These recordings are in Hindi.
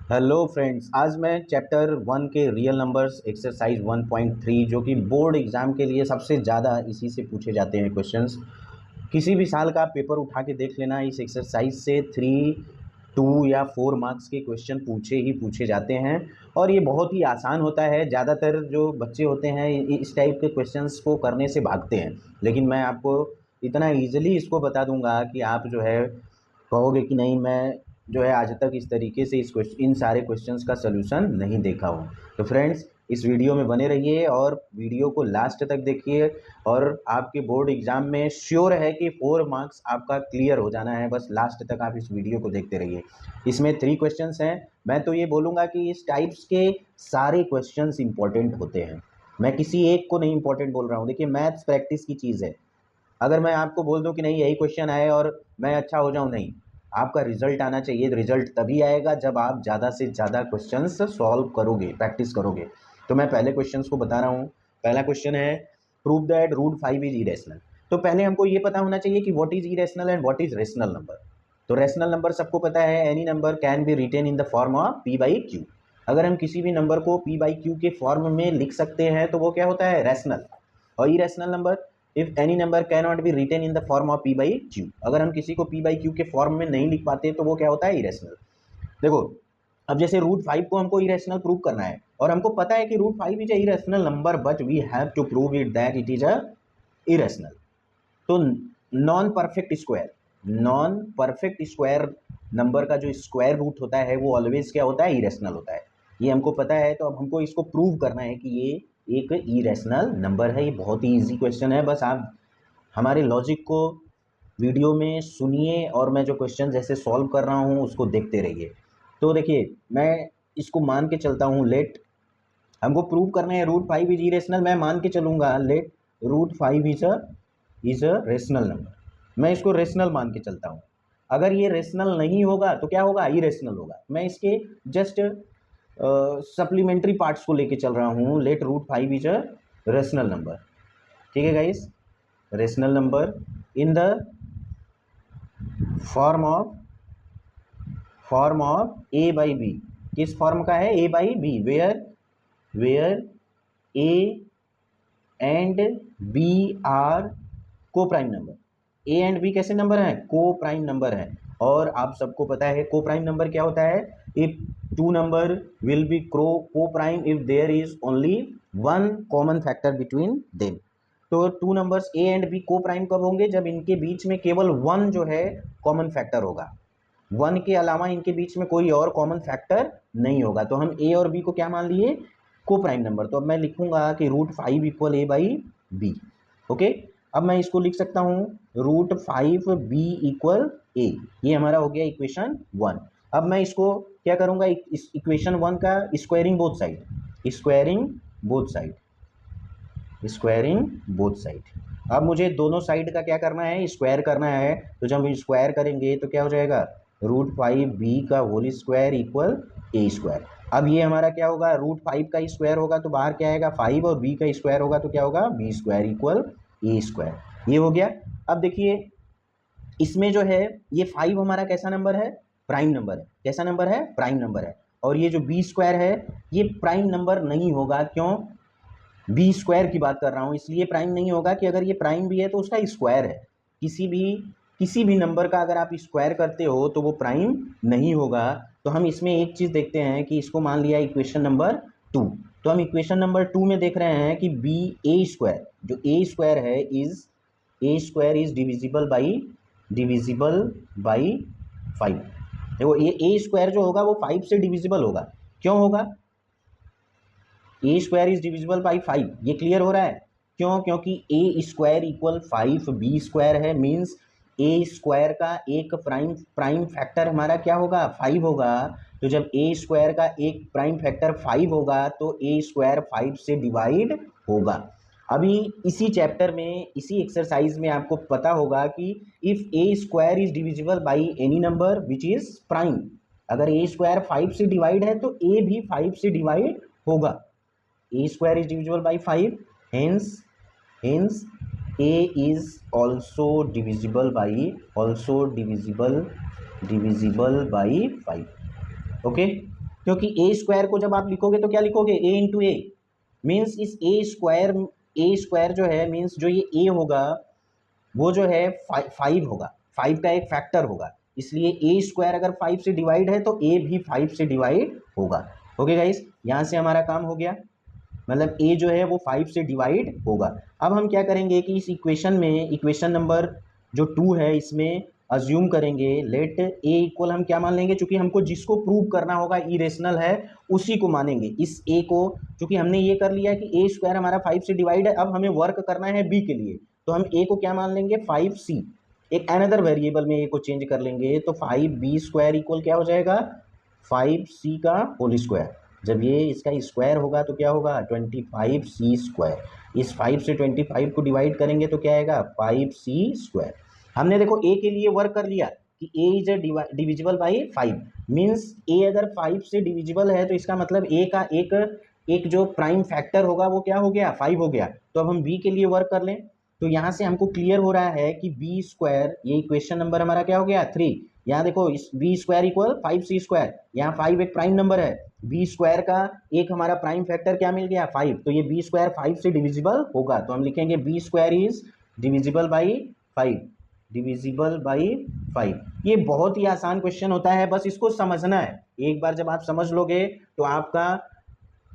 हेलो फ्रेंड्स, आज मैं चैप्टर 1 के रियल नंबर्स एक्सरसाइज 1.3 जो कि बोर्ड एग्ज़ाम के लिए सबसे ज़्यादा इसी से पूछे जाते हैं क्वेश्चंस। किसी भी साल का पेपर उठा के देख लेना, इस एक्सरसाइज से 3, 2 या 4 मार्क्स के क्वेश्चन पूछे ही पूछे जाते हैं और ये बहुत ही आसान होता है। ज़्यादातर जो बच्चे होते हैं इस टाइप के क्वेश्चंस को करने से भागते हैं, लेकिन मैं आपको इतना ईजिली इसको बता दूंगा कि आप जो है कहोगे कि नहीं, मैं जो है आज तक इस तरीके से इन सारे क्वेश्चंस का सलूशन नहीं देखा हूँ। तो फ्रेंड्स, इस वीडियो में बने रहिए और वीडियो को लास्ट तक देखिए और आपके बोर्ड एग्जाम में श्योर है कि 4 मार्क्स आपका क्लियर हो जाना है। बस लास्ट तक आप इस वीडियो को देखते रहिए। इसमें 3 क्वेश्चंस हैं। मैं तो ये बोलूँगा कि इस टाइप्स के सारे क्वेश्चंस इंपॉर्टेंट होते हैं, मैं किसी एक को नहीं इंपॉर्टेंट बोल रहा हूँ। देखिए, मैथ्स प्रैक्टिस की चीज़ है। अगर मैं आपको बोल दूं कि नहीं यही क्वेश्चन आए और मैं अच्छा हो जाऊं, नहीं, आपका रिजल्ट आना चाहिए। रिजल्ट तभी आएगा जब आप ज़्यादा से ज़्यादा क्वेश्चंस सॉल्व करोगे, प्रैक्टिस करोगे। तो मैं पहले क्वेश्चंस को बता रहा हूँ। पहला क्वेश्चन है, prove that root 5 is irrational. तो पहले हमको ये पता होना चाहिए कि what is irrational and what is rational number. तो रेशनल नंबर सबको पता है, any number can be written in the form of P by Q. अगर हम किसी भी नंबर को पी बाई क्यू के फॉर्म में लिख सकते हैं तो वो क्या होता है, रैशनल। और irrational number, if any number can not be written in the form of P by Q, अगर हम किसी को पी बाई क्यू के फॉर्म में नहीं लिख पाते तो वो क्या होता है, इरेशनल। देखो, अब जैसे रूट 5 को हमको इरेशनल प्रूव करना है और हमको पता है कि root 5 is a irrational number but we have to prove it that it is a irrational. तो नॉन परफेक्ट स्क्वायर नंबर का जो स्क्वायर रूट होता है वो ऑलवेज क्या होता है, इरेशनल होता है। ये हमको पता है। तो अब हमको इसको प्रूव करना है कि ये एक इरेशनल नंबर है। ये बहुत ही इजी क्वेश्चन है, बस आप हमारे लॉजिक को वीडियो में सुनिए और मैं जो क्वेश्चन जैसे सॉल्व कर रहा हूँ उसको देखते रहिए। तो देखिए, मैं इसको मान के चलता हूँ, लेट, हमको प्रूव करना है रूट 5 इज इरेशनल। मैं मान के चलूँगा let root 5 is a rational number. मैं इसको रेशनल मान के चलता हूँ। अगर ये रेशनल नहीं होगा तो क्या होगा, इरेशनल होगा। मैं इसके जस्ट सप्लीमेंट्री पार्ट्स को लेके चल रहा हूँ। Let root 5 is a rational number. ठीक है guys, rational number in the form of a by b. किस फॉर्म का है, a by b, where A and B are coprime number. A and b कैसे नंबर हैं, को प्राइम नंबर हैं। और आप सबको पता है को प्राइम नंबर क्या होता है, if two number will be coprime if there is only one common factor between them. तो two numbers a and b coprime कब होंगे, जब इनके बीच में केवल वन जो है कॉमन फैक्टर होगा। वन के अलावा इनके बीच में कोई और कॉमन फैक्टर नहीं होगा। तो हम ए और बी को क्या मान लिए, को प्राइम नंबर। तो अब मैं लिखूंगा कि root 5 equal A by B. Okay, अब मैं इसको लिख सकता हूँ रूट 5 बी इक्वल ए। ये हमारा हो गया इक्वेशन 1। अब मैं इसको क्या करूँगा, इस इक्वेशन 1 का squaring both side, squaring both side. अब मुझे दोनों साइड का क्या करना है, स्क्वायर करना है। तो जब हम स्क्वायर करेंगे तो क्या हो जाएगा, रूट 5 बी का होल स्क्वायर इक्वल ए स्क्वायर। अब ये हमारा क्या होगा, रूट 5 का स्क्वायर होगा तो बाहर क्या आएगा 5, और बी का स्क्वायर होगा तो क्या होगा, बी स्क्वायर इक्वल ए स्क्वायर। ये हो गया। अब देखिए, इसमें जो है ये 5 हमारा कैसा नंबर है, प्राइम नंबर है। कैसा नंबर है, प्राइम नंबर है। और ये जो बी स्क्वायर है ये प्राइम नंबर नहीं होगा। क्यों, बी स्क्वायर की बात कर रहा हूँ इसलिए प्राइम नहीं होगा कि अगर ये प्राइम भी है तो उसका स्क्वायर है। किसी भी नंबर का अगर आप स्क्वायर करते हो तो वो प्राइम नहीं होगा। तो हम इसमें एक चीज़ देखते हैं कि इसको मान लिया इक्वेशन नंबर 2। तो हम इक्वेशन नंबर 2 में देख रहे हैं कि बी ए स्क्वायर, जो ए स्क्वायर है इज डिविजिबल बाई 5। देखो, ये ए स्क्वायर जो होगा वो 5 से डिविजिबल होगा। क्यों होगा, ए स्क्वायर इज डिविजिबल बाई 5, ये क्लियर हो रहा है। क्यों, क्योंकि ए स्क्वायर इक्वल 5 बी स्क्वायर है, मीन्स ए स्क्वायर का एक प्राइम फैक्टर हमारा क्या होगा, 5 होगा। तो जब ए स्क्वायर का एक प्राइम फैक्टर 5 होगा तो ए स्क्वायर 5 से डिवाइड होगा। अभी इसी चैप्टर में, इसी एक्सरसाइज में आपको पता होगा कि if A square is divisible by any number which is prime, अगर ए स्क्वायर 5 से डिवाइड है तो ए भी 5 से डिवाइड होगा। a square is divisible by 5, hence a is also divisible by 5. Okay, क्योंकि ए स्क्वायर को जब आप लिखोगे तो क्या लिखोगे, ए इंटू ए, मीन्स इस ए स्क्वायर जो है मीन्स जो ये ए होगा वो जो है 5 होगा, 5 का एक फैक्टर होगा, इसलिए ए स्क्वायर अगर 5 से डिवाइड है तो ए भी 5 से डिवाइड होगा। ओके गाइस, यहाँ से हमारा काम हो गया, मतलब ए जो है वो 5 से डिवाइड होगा। अब हम क्या करेंगे कि इस इक्वेशन में, इक्वेशन नंबर जो 2 है इसमें अज्यूम करेंगे लेट ए इक्वल, हम क्या मान लेंगे, चूंकि हमको जिसको प्रूव करना होगा इरेशनल है उसी को मानेंगे, इस ए को, चूंकि हमने ये कर लिया कि ए स्क्वायर हमारा 5 से डिवाइड है, अब हमें वर्क करना है बी के लिए, तो हम ए को क्या मान लेंगे 5c, एक अनदर वेरिएबल में ए को चेंज कर लेंगे, तो 5b स्क्वायर इक्वल क्या हो जाएगा 5c का होल स्क्वायर, जब ये इसका स्क्वायर होगा तो क्या होगा 25c स्क्वायर, इस 5 से 25 को डिवाइड करेंगे तो क्या आएगा 5c स्क्वायर। हमने देखो ए के लिए वर्क कर लिया कि a is a divisible by 5, means a अगर 5 से डिविजिबल है तो इसका मतलब ए का एक जो प्राइम फैक्टर होगा वो क्या हो गया 5 हो गया। तो अब हम बी के लिए वर्क कर लें, तो यहाँ से हमको क्लियर हो रहा है कि बी स्क्वायर, ये इक्वेशन नंबर हमारा क्या हो गया 3, यहाँ देखो इस B square equal 5c square, यहाँ 5 एक प्राइम नंबर है, बी स्क्वायर का एक हमारा प्राइम फैक्टर क्या मिल गया 5, तो ये बी स्क्वायर 5 से डिविजिबल होगा, तो हम लिखेंगे B square is divisible by 5, divisible by 5। ये बहुत ही आसान क्वेश्चन होता है, बस इसको समझना है, एक बार जब आप समझ लोगे तो आपका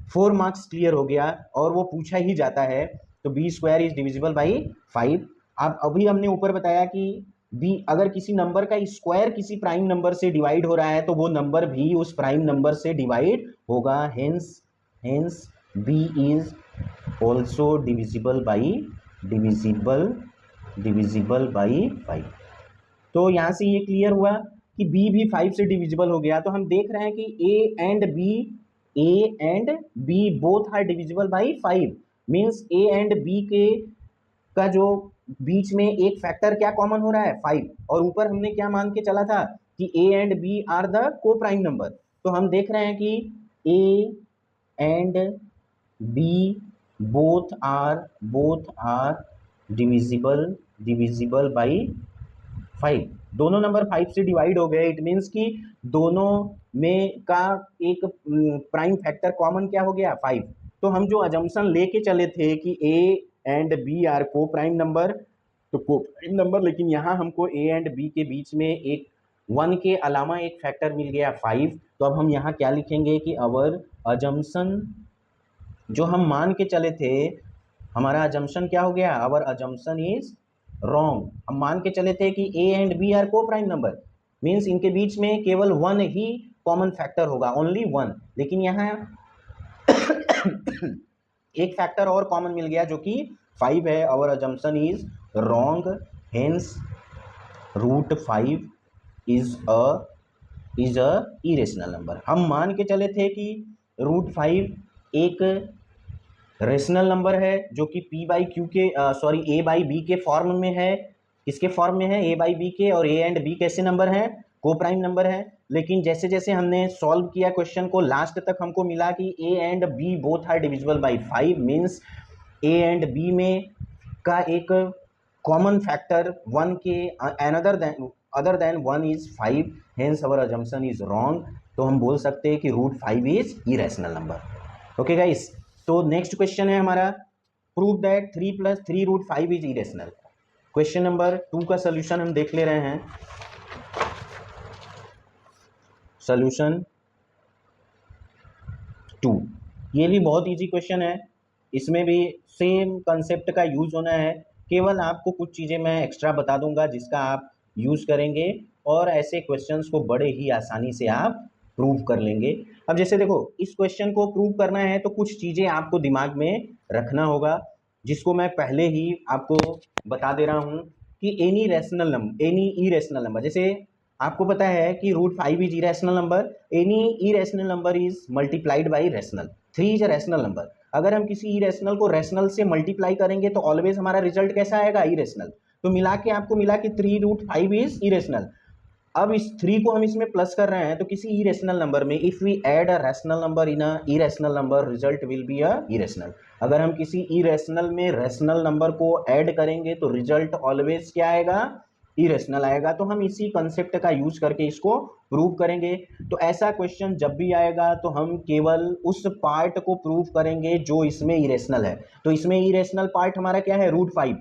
4 मार्क्स क्लियर हो गया, और वो पूछा ही जाता है। तो B square is divisible by 5। अब अभी हमने ऊपर बताया कि बी अगर किसी नंबर का स्क्वायर किसी प्राइम नंबर से डिवाइड हो रहा है तो वो नंबर भी उस प्राइम नंबर से डिवाइड होगा, hence B is also divisible by divisible by 5। तो यहाँ से ये क्लियर हुआ कि b भी 5 से डिविजिबल हो गया, तो हम देख रहे हैं कि a and b both are divisible by 5, means a and b के का जो बीच में एक फैक्टर क्या कॉमन हो रहा है 5, और ऊपर हमने क्या मान के चला था कि a and b are the coprime number, तो हम देख रहे हैं कि a and b both are divisible by 5, दोनों नंबर 5 से डिवाइड हो गए, इट मीन्स कि दोनों में का एक प्राइम फैक्टर कॉमन क्या हो गया 5। तो हम जो अजम्पशन लेके चले थे कि a and b are coprime number, तो को प्राइम नंबर, लेकिन यहाँ हमको a एंड b के बीच में एक 1 के अलावा एक फैक्टर मिल गया 5, तो अब हम यहाँ क्या लिखेंगे कि अवर अजम्पशन, जो हम मान के चले थे हमारा अजम्पशन क्या हो गया, अवर अजम्पशन इज रॉन्ग। हम मान के चले थे कि a and b are coprime number, means इनके बीच में केवल 1 ही कॉमन फैक्टर होगा, ओनली 1, लेकिन यहाँ एक फैक्टर और कॉमन मिल गया जो कि 5 है। Our assumption is wrong, hence root 5 is a irrational number. हम मान के चले थे कि रूट 5 एक रेशनल नंबर है जो कि p बाई क्यू के a बाई बी के फॉर्म में है, किसके फॉर्म में है a बाई बी के, और a एंड b कैसे नंबर हैं, को प्राइम नंबर है। लेकिन जैसे जैसे हमने सॉल्व किया क्वेश्चन को लास्ट तक हमको मिला कि a and b both are divisible by 5, means a and b में का एक कॉमन फैक्टर 1 के other than 1 is 5, hence our assumption is wrong. तो हम बोल सकते हैं कि root 5 is irrational number. Okay guys, तो नेक्स्ट क्वेश्चन है हमारा, prove that 3 + 3 root 5 is irrational. Question number 2 का सोल्यूशन हम देख ले रहे हैं। सोल्यूशन 2, ये भी बहुत इजी क्वेश्चन है, इसमें भी सेम कंसेप्ट का यूज होना है, केवल आपको कुछ चीज़ें मैं एक्स्ट्रा बता दूंगा जिसका आप यूज़ करेंगे और ऐसे क्वेश्चंस को बड़े ही आसानी से आप प्रूव कर लेंगे। अब जैसे देखो, इस क्वेश्चन को प्रूव करना है तो कुछ चीज़ें आपको दिमाग में रखना होगा, जिसको मैं पहले ही आपको बता दे रहा हूँ कि एनी इरेशनल नंबर, जैसे आपको पता है कि root 5 is irrational number, any irrational number is multiplied by rational, 3 is a rational number. अगर हम किसी इरेशनल को रेशनल से मल्टीप्लाई करेंगे तो ऑलवेज हमारा रिजल्ट कैसा आएगा, इरेशनल। तो मिला के आपको मिला कि 3 रूट 5 इज इरेशनल। अब इस 3 को हम इसमें प्लस कर रहे हैं, तो किसी इरेशनल नंबर में if we add a rational number in a irrational number, result will be a irrational. अगर हम किसी इरेशनल में रैशनल नंबर को ऐड करेंगे तो रिजल्ट ऑलवेज क्या आएगा, इरेशनल आएगा। तो हम इसी कंसेप्ट का यूज करके इसको प्रूव करेंगे। तो ऐसा क्वेश्चन जब भी आएगा तो हम केवल उस पार्ट को प्रूव करेंगे जो इसमें इरेशनल है। तो इसमें इरेशनल पार्ट हमारा क्या है, √5।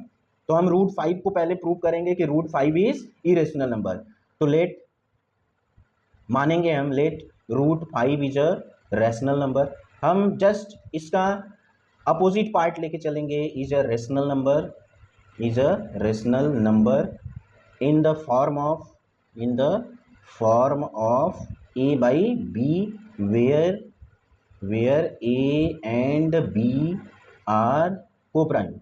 तो हम √5 को पहले प्रूव करेंगे कि √5 इज इरेशनल नंबर। तो लेट मानेंगे हम, let √5 is a rational number. हम जस्ट इसका अपोजिट पार्ट लेके चलेंगे, is a rational number, is a rational number in the form of a by b, where a and b are coprime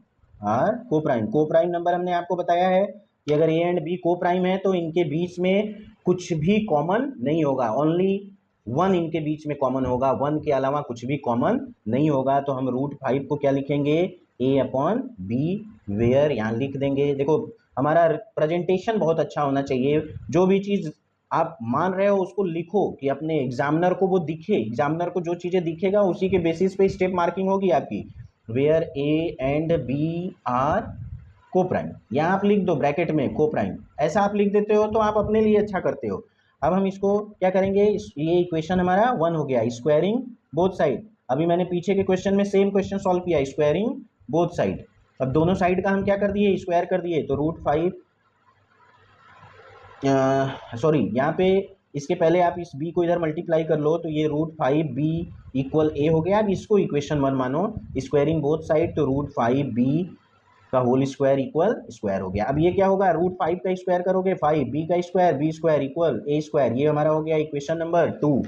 number. हमने आपको बताया है कि अगर a एंड b कोप्राइम है तो इनके बीच में कुछ भी कॉमन नहीं होगा, ओनली 1 इनके बीच में कॉमन होगा, 1 के अलावा कुछ भी कॉमन नहीं होगा। तो हम √5 को क्या लिखेंगे, a/b वेयर यहाँ लिख देंगे। देखो हमारा प्रेजेंटेशन बहुत अच्छा होना चाहिए, जो भी चीज़ आप मान रहे हो उसको लिखो कि अपने एग्जामिनर को वो दिखे, एग्जामिनर को जो चीज़ें दिखेगा उसी के बेसिस पे स्टेप मार्किंग होगी आपकी। Where A and B are coprime, यहाँ आप लिख दो ब्रैकेट में कोप्राइम, ऐसा आप लिख देते हो तो आप अपने लिए अच्छा करते हो। अब हम इसको क्या करेंगे, ये इक्वेशन हमारा 1 हो गया, स्क्वायरिंग बोथ साइड। अभी मैंने पीछे के क्वेश्चन में सेम क्वेश्चन सॉल्व किया, स्क्वायरिंग बोथ साइड। अब दोनों साइड का हम क्या कर दिए, स्क्वायर कर दिए। तो √5 सॉरी यहाँ पे इसके पहले आप इस b को इधर मल्टीप्लाई कर लो, तो ये √5b इक्वल a हो गया। अब इसको इक्वेशन 1 मानो, स्क्वायरिंग बोथ साइड, तो √5b का होल स्क्वायर इक्वल स्क्वायर हो गया। अब ये क्या होगा, √5 का स्क्वायर करोगे 5, b का square b square equal a square, ये हमारा हो गया इक्वेशन नंबर 2।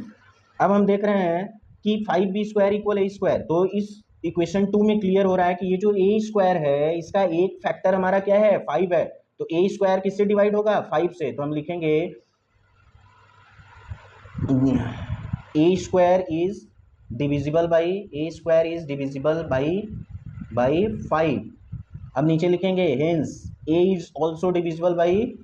अब हम देख रहे हैं कि 5b square equal a square, तो इस इक्वेशन 2 में क्लियर हो रहा है कि ये जो a स्क्वायर है इसका एक फैक्टर हमारा क्या है, 5 है। तो a स्क्वायर किससे डिवाइड होगा, 5 से। तो हम लिखेंगे a square is divisible by 5। अब नीचे लिखेंगे hence a is also divisible by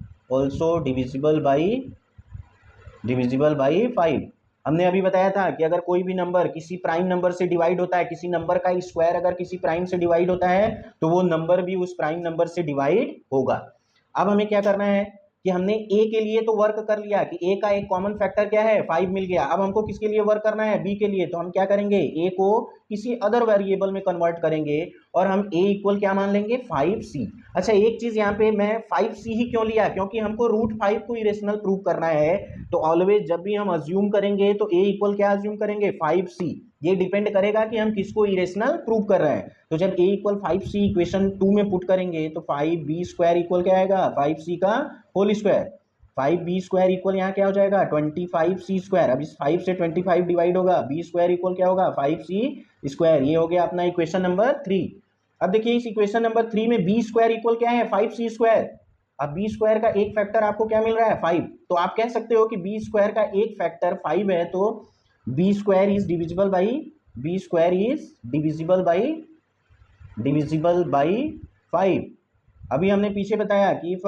5। हमने अभी बताया था कि अगर कोई भी नंबर किसी प्राइम नंबर से डिवाइड होता है, किसी नंबर का स्क्वायर अगर किसी प्राइम से डिवाइड होता है तो वो नंबर भी उस प्राइम नंबर से डिवाइड होगा। अब हमें क्या करना है कि हमने a के लिए तो वर्क कर लिया कि a का एक कॉमन फैक्टर क्या है, 5 मिल गया। अब हमको किसके लिए वर्क करना है, b के लिए। तो हम क्या करेंगे, a को किसी अदर वेरिएबल में कन्वर्ट करेंगे और हम a इक्वल क्या मान लेंगे, 5c। अच्छा एक चीज यहाँ पे मैं 5c ही क्यों लिया, क्योंकि हमको √5 को इरेशनल प्रूव करना है। तो ऑलवेज जब भी हम अज्यूम करेंगे तो a इक्वल क्या अज्यूम करेंगे, 5c। ये डिपेंड करेगा कि हम किसको इरेशनल प्रूव कर रहे हैं। तो जब a इक्वल 5c इक्वेशन 2 में पुट करेंगे तो 5b स्क्वायर इक्वल क्या आएगा, 5c का whole square. 5b square equal यहाँ क्या हो जाएगा, 25c स्क्वायर। अब इस 5 से 25 डिवाइड होगा, b स्क्वायर इक्वल क्या होगा, 5c स्क्वायर। ये हो गया अपना इक्वेशन नंबर 3। अब देखिए इस इक्वेशन नंबर 3 में b स्क्वायर इक्वल क्या है, 5c स्क्वायर। अब b स्क्वायर का एक फैक्टर आपको क्या मिल रहा है, 5। तो आप कह सकते हो कि b स्क्वायर का एक फैक्टर 5 है, तो b square is divisible by 5। अभी हमने पीछे बताया कि if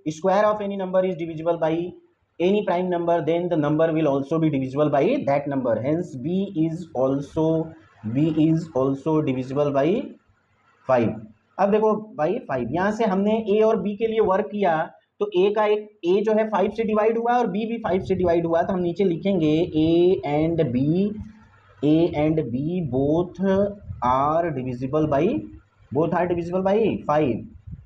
square of any number is divisible by any prime number then the number will also be divisible by that number, hence b is also divisible by 5। अब देखो भाई 5, यहाँ से हमने a और b के लिए वर्क किया, तो a जो है 5 से डिवाइड हुआ और b भी 5 से डिवाइड हुआ। तो हम नीचे लिखेंगे a and b both are divisible by 5।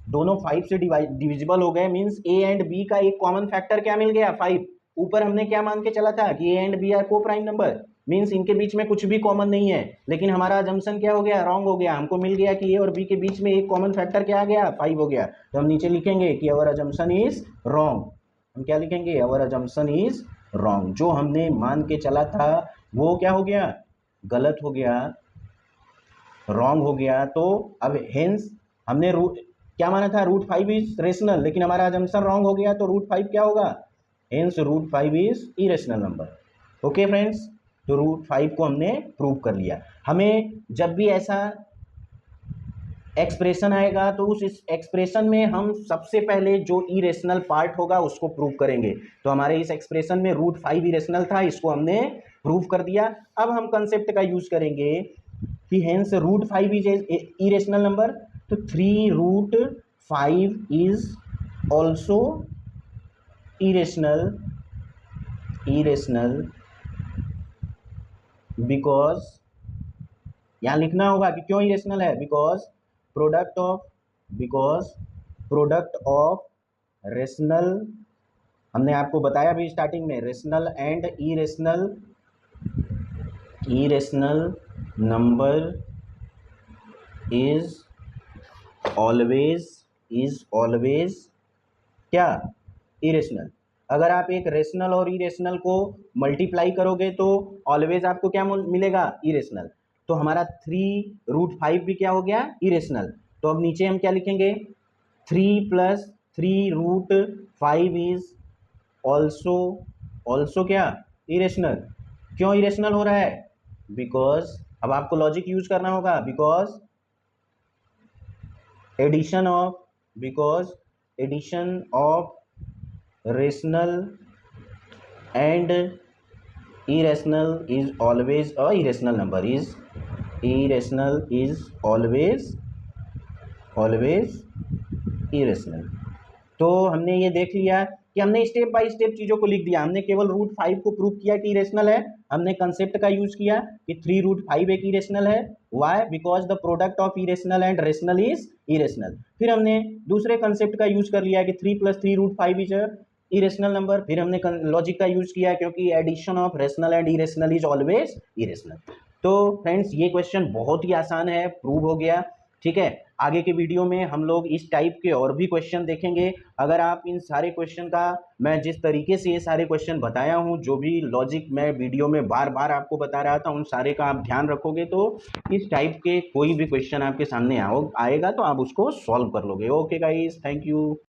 दोनों 5 से डिविजिबल हो गए, मीन्स a एंड b का एक कॉमन फैक्टर क्या मिल गया, 5। ऊपर हमने क्या मान के चला था कि a and b are coprime number, means इनके बीच में कुछ भी कॉमन नहीं है। लेकिन हमारा अजम्पशन क्या हो गया, रॉन्ग हो गया। हमको मिल गया कि a और b के बीच में एक कॉमन फैक्टर क्या आ गया, 5 हो गया। तो हम नीचे लिखेंगे कि अवर अजम्पशन इज रॉन्ग। हम क्या लिखेंगे, अवर अजम्पशन इज रॉन्ग। जो हमने मान के चला था वो क्या हो गया, गलत हो गया, रॉन्ग हो गया। तो अब हेंस हमने क्या माना था, √5 इज रेशनल, लेकिन हमारा अजम्पशन रॉन्ग हो गया। तो √5 क्या होगा, hence √5 is irrational number. Okay friends, तो √5 को हमने प्रूव कर लिया। हमें जब भी ऐसा एक्सप्रेशन आएगा तो उस एक्सप्रेशन में हम सबसे पहले जो इरेशनल पार्ट होगा उसको प्रूव करेंगे। तो हमारे इस एक्सप्रेशन में √5 इरेशनल था, इसको हमने प्रूव कर दिया। अब हम कंसेप्ट का यूज करेंगे कि हेंस √5 इज इरेशनल नंबर, तो 3√5 इज ऑल्सो इरेशनल बिकॉज, यहाँ लिखना होगा कि क्यों इरेशनल है, बिकॉज प्रोडक्ट ऑफ रेशनल, हमने आपको बताया भी स्टार्टिंग में, rational and irrational number is always क्या, इरेशनल। अगर आप एक रेशनल और इरेशनल को मल्टीप्लाई करोगे तो ऑलवेज आपको क्या मिलेगा, इरेशनल। तो हमारा 3√5 भी क्या हो गया, इरेशनल। तो अब नीचे हम क्या लिखेंगे, 3 + 3√5 इज ऑल्सो क्या, इरेशनल। क्यों इरेशनल हो रहा है, बिकॉज, अब आपको लॉजिक यूज करना होगा, because addition of rational and irrational is always a irrational number, irrational is always irrational। तो हमने ये देख लिया कि हमने स्टेप बाय स्टेप चीज़ों को लिख दिया। हमने केवल √5 को प्रूव किया कि इरेशनल है, हमने कंसेप्ट का यूज किया कि 3√5 एक इरेशनल है, why, because the product of irrational and rational is irrational. फिर हमने दूसरे कंसेप्ट का यूज कर लिया कि 3 + 3√5 इज इरेशनल नंबर। फिर हमने लॉजिक का यूज किया क्योंकि addition of rational and irrational is always irrational. तो फ्रेंड्स ये क्वेश्चन बहुत ही आसान है, प्रूव हो गया, ठीक है। आगे के वीडियो में हम लोग इस टाइप के और भी क्वेश्चन देखेंगे। अगर आप इन सारे क्वेश्चन का, मैं जिस तरीके से ये सारे क्वेश्चन बताया हूँ, जो भी लॉजिक मैं वीडियो में बार बार आपको बता रहा था, उन सारे का आप ध्यान रखोगे तो इस टाइप के कोई भी क्वेश्चन आपके सामने आएगा तो आप उसको सॉल्व कर लोगे। Okay guys, thank you.